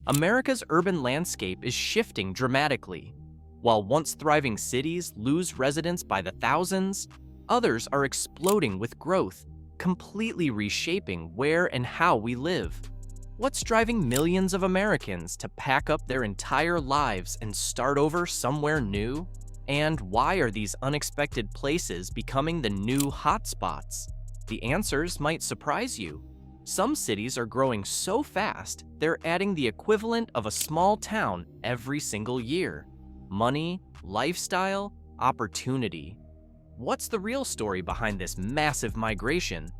America's urban landscape is shifting dramatically. While once thriving cities lose residents by the thousands, others are exploding with growth, completely reshaping where and how we live. What's driving millions of Americans to pack up their entire lives and start over somewhere new? And why are these unexpected places becoming the new hotspots? The answers might surprise you. Some cities are growing so fast, they're adding the equivalent of a small town every single year. Money, lifestyle, opportunity. What's the real story behind this massive migration?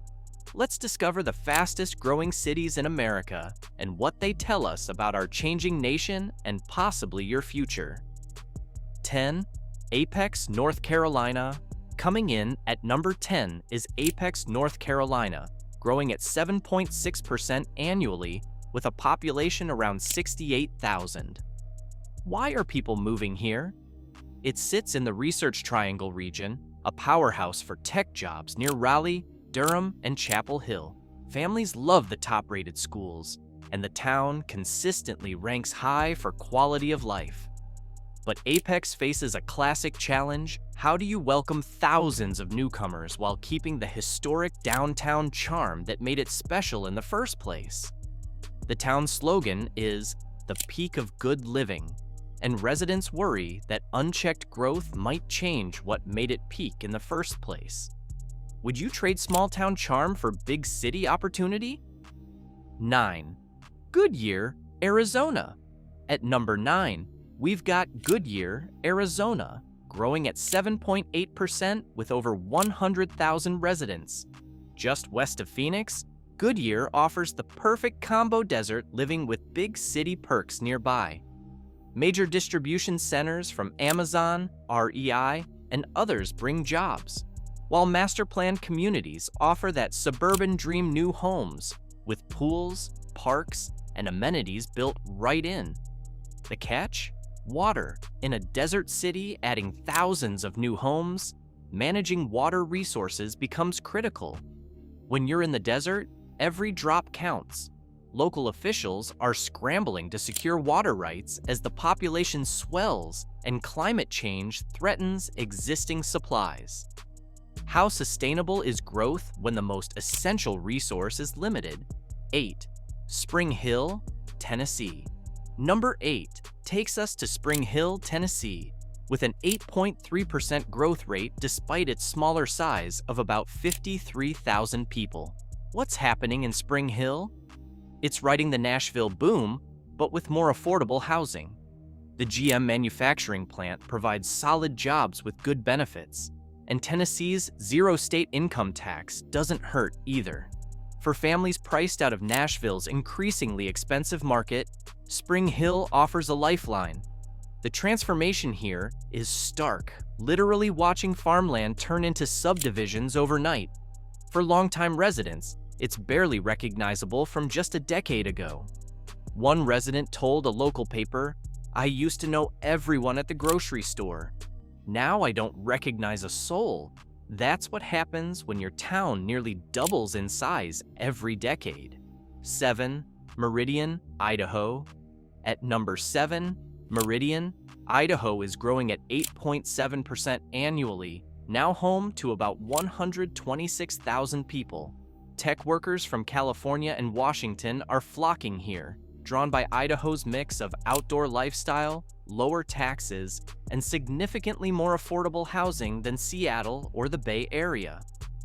Let's discover the fastest growing cities in America and what they tell us about our changing nation and possibly your future. 10. Apex, North Carolina. Coming in at number 10 is Apex, North Carolina, growing at 7.6% annually with a population around 68,000. Why are people moving here? It sits in the Research Triangle region, a powerhouse for tech jobs near Raleigh, Durham, and Chapel Hill. Families love the top-rated schools, and the town consistently ranks high for quality of life. But Apex faces a classic challenge. How do you welcome thousands of newcomers while keeping the historic downtown charm that made it special in the first place? The town's slogan is "The Peak of Good Living," and residents worry that unchecked growth might change what made it peak in the first place. Would you trade small-town charm for big city opportunity? 9. Goodyear, Arizona. At number 9, we've got Goodyear, Arizona, growing at 7.8% with over 100,000 residents. Just west of Phoenix, Goodyear offers the perfect combo desert living with big city perks nearby. Major distribution centers from Amazon, REI, and others bring jobs, while master-planned communities offer that suburban dream new homes with pools, parks, and amenities built right in. The catch? Water. In a desert city adding thousands of new homes, managing water resources becomes critical. When you're in the desert, every drop counts. Local officials are scrambling to secure water rights as the population swells and climate change threatens existing supplies. How sustainable is growth when the most essential resource is limited? 8. Spring Hill, Tennessee. Number 8 takes us to Spring Hill, Tennessee, with an 8.3% growth rate despite its smaller size of about 53,000 people. What's happening in Spring Hill? It's riding the Nashville boom, but with more affordable housing. The GM manufacturing plant provides solid jobs with good benefits, and Tennessee's zero state income tax doesn't hurt either. For families priced out of Nashville's increasingly expensive market, Spring Hill offers a lifeline. The transformation here is stark, literally watching farmland turn into subdivisions overnight. For longtime residents, it's barely recognizable from just a decade ago. One resident told a local paper, "I used to know everyone at the grocery store. Now I don't recognize a soul." That's what happens when your town nearly doubles in size every decade. 7. Meridian, Idaho. At number 7, Meridian, Idaho is growing at 8.7% annually, now home to about 126,000 people. Tech workers from California and Washington are flocking here, drawn by Idaho's mix of outdoor lifestyle, lower taxes, and significantly more affordable housing than Seattle or the Bay Area.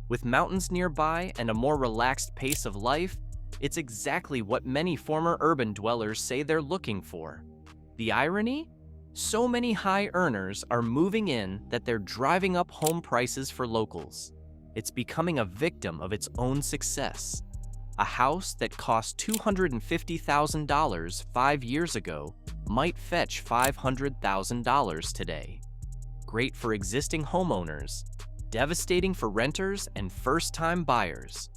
With mountains nearby and a more relaxed pace of life, it's exactly what many former urban dwellers say they're looking for. The irony? So many high earners are moving in that they're driving up home prices for locals. It's becoming a victim of its own success. A house that cost $250,000 5 years ago might fetch $500,000 today. Great for existing homeowners, devastating for renters and first-time buyers.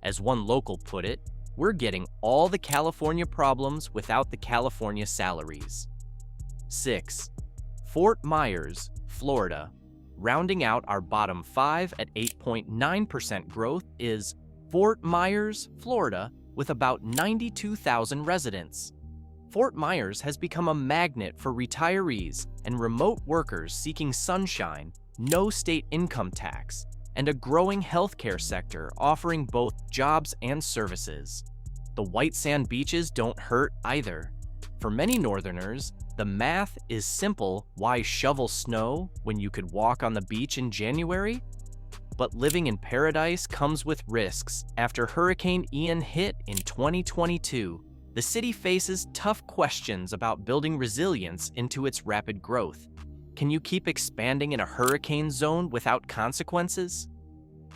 As one local put it, we're getting all the California problems without the California salaries. 6. Fort Myers, Florida. Rounding out our bottom 5 at 8.9% growth is Fort Myers, Florida, with about 92,000 residents. Fort Myers has become a magnet for retirees and remote workers seeking sunshine, no state income tax, and a growing healthcare sector offering both jobs and services. The white sand beaches don't hurt either. For many Northerners, the math is simple: why shovel snow when you could walk on the beach in January? But living in paradise comes with risks. After Hurricane Ian hit in 2022, the city faces tough questions about building resilience into its rapid growth. Can you keep expanding in a hurricane zone without consequences?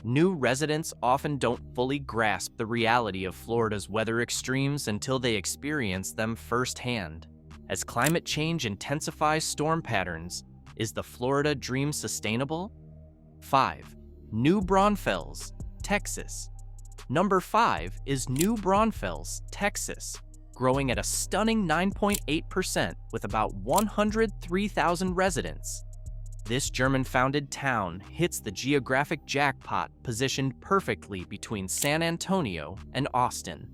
New residents often don't fully grasp the reality of Florida's weather extremes until they experience them firsthand. As climate change intensifies storm patterns, is the Florida dream sustainable? 5. New Braunfels, Texas. Number 5 is New Braunfels, Texas, growing at a stunning 9.8% with about 103,000 residents. This German-founded town hits the geographic jackpot, positioned perfectly between San Antonio and Austin.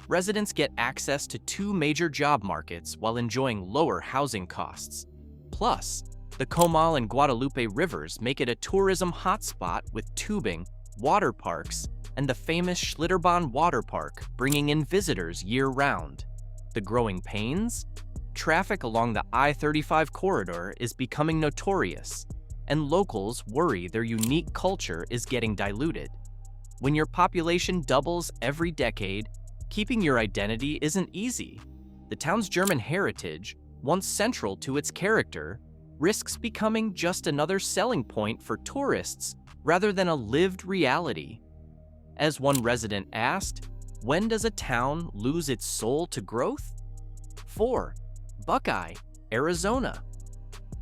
Residents get access to 2 major job markets while enjoying lower housing costs. Plus, the Comal and Guadalupe rivers make it a tourism hotspot with tubing, water parks, and the famous Schlitterbahn water park, bringing in visitors year-round. The growing pains? Traffic along the I-35 corridor is becoming notorious, and locals worry their unique culture is getting diluted. When your population doubles every decade, keeping your identity isn't easy. The town's German heritage, once central to its character, risks becoming just another selling point for tourists rather than a lived reality. As one resident asked, when does a town lose its soul to growth? 4. Buckeye, Arizona.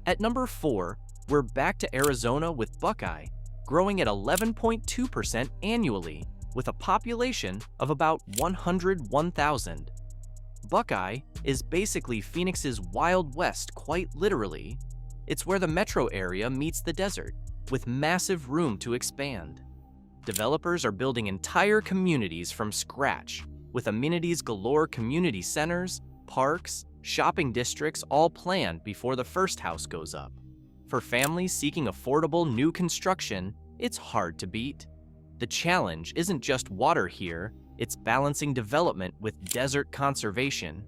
At number 4, we're back to Arizona with Buckeye, growing at 11.2% annually, with a population of about 101,000. Buckeye is basically Phoenix's Wild West, quite literally. It's where the metro area meets the desert, with massive room to expand. Developers are building entire communities from scratch, with amenities galore: community centers, parks, shopping districts, all planned before the first house goes up. For families seeking affordable new construction, it's hard to beat. The challenge isn't just water here, it's balancing development with desert conservation.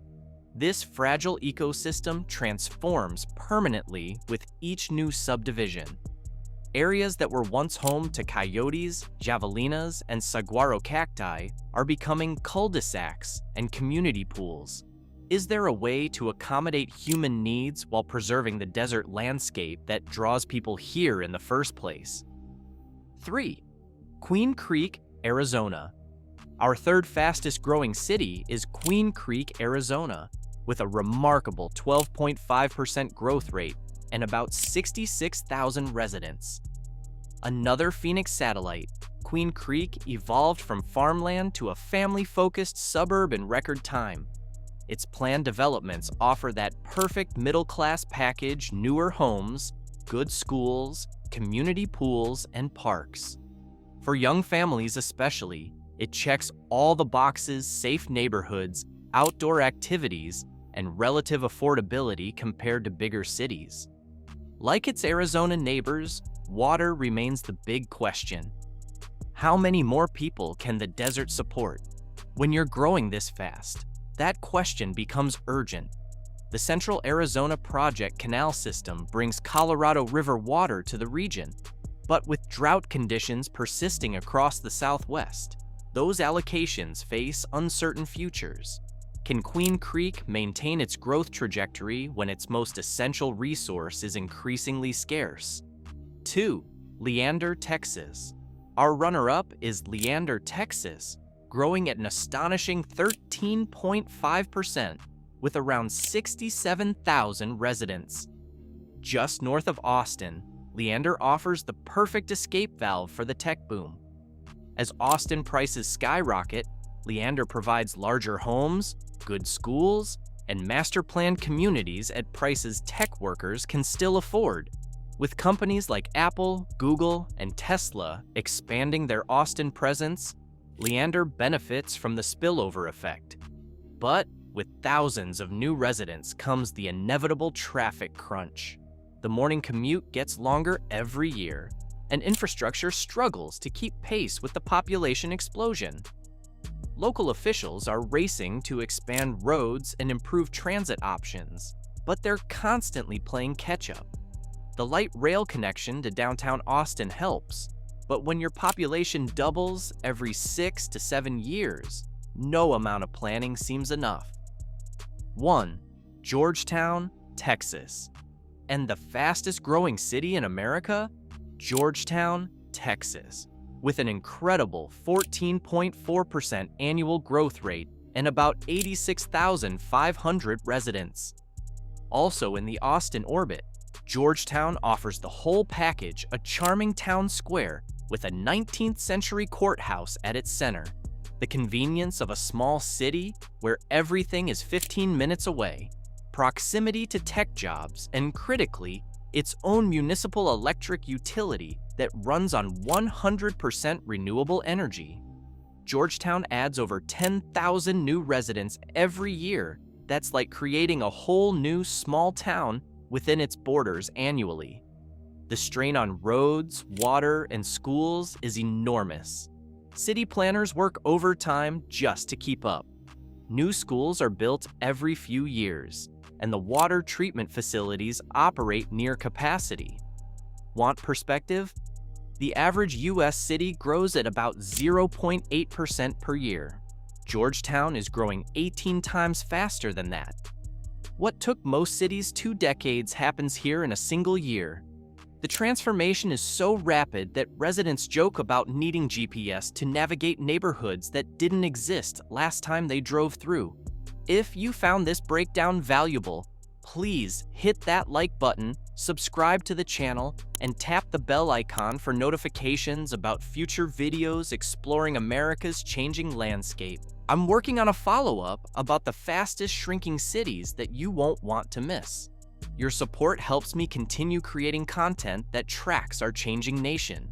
This fragile ecosystem transforms permanently with each new subdivision. Areas that were once home to coyotes, javelinas, and saguaro cacti are becoming cul-de-sacs and community pools. Is there a way to accommodate human needs while preserving the desert landscape that draws people here in the first place? 3. Queen Creek, Arizona. Our third fastest growing city is Queen Creek, Arizona, with a remarkable 12.5% growth rate and about 66,000 residents. Another Phoenix satellite, Queen Creek evolved from farmland to a family-focused suburb in record time. Its planned developments offer that perfect middle-class package: newer homes, good schools, community pools, and parks. For young families especially, it checks all the boxes: safe neighborhoods, outdoor activities, and relative affordability compared to bigger cities. Like its Arizona neighbors, water remains the big question. How many more people can the desert support? When you're growing this fast, that question becomes urgent. The Central Arizona Project Canal System brings Colorado River water to the region, but with drought conditions persisting across the Southwest, those allocations face uncertain futures. Can Queen Creek maintain its growth trajectory when its most essential resource is increasingly scarce? 2. Leander, Texas. Our runner-up is Leander, Texas, growing at an astonishing 13.5% with around 67,000 residents. Just north of Austin, Leander offers the perfect escape valve for the tech boom. As Austin prices skyrocket, Leander provides larger homes, good schools, and master-planned communities at prices tech workers can still afford. With companies like Apple, Google, and Tesla expanding their Austin presence, Leander benefits from the spillover effect. But with thousands of new residents comes the inevitable traffic crunch. The morning commute gets longer every year, and infrastructure struggles to keep pace with the population explosion. Local officials are racing to expand roads and improve transit options, but they're constantly playing catch-up. The light rail connection to downtown Austin helps, but when your population doubles every 6 to 7 years, no amount of planning seems enough. 1. Georgetown, Texas. And the fastest growing city in America? Georgetown, Texas, with an incredible 14.4% annual growth rate and about 86,500 residents. Also in the Austin orbit, Georgetown offers the whole package: a charming town square with a 19th century courthouse at its center, the convenience of a small city where everything is 15 minutes away, proximity to tech jobs, and critically, its own municipal electric utility that runs on 100% renewable energy. Georgetown adds over 10,000 new residents every year. That's like creating a whole new small town within its borders annually. The strain on roads, water, and schools is enormous. City planners work overtime just to keep up. New schools are built every few years, and the water treatment facilities operate near capacity. Want perspective? The average US city grows at about 0.8% per year. Georgetown is growing 18 times faster than that. What took most cities 2 decades happens here in a single year. The transformation is so rapid that residents joke about needing GPS to navigate neighborhoods that didn't exist last time they drove through. If you found this breakdown valuable, please hit that like button, subscribe to the channel, and tap the bell icon for notifications about future videos exploring America's changing landscape. I'm working on a follow-up about the fastest shrinking cities that you won't want to miss. Your support helps me continue creating content that tracks our changing nation.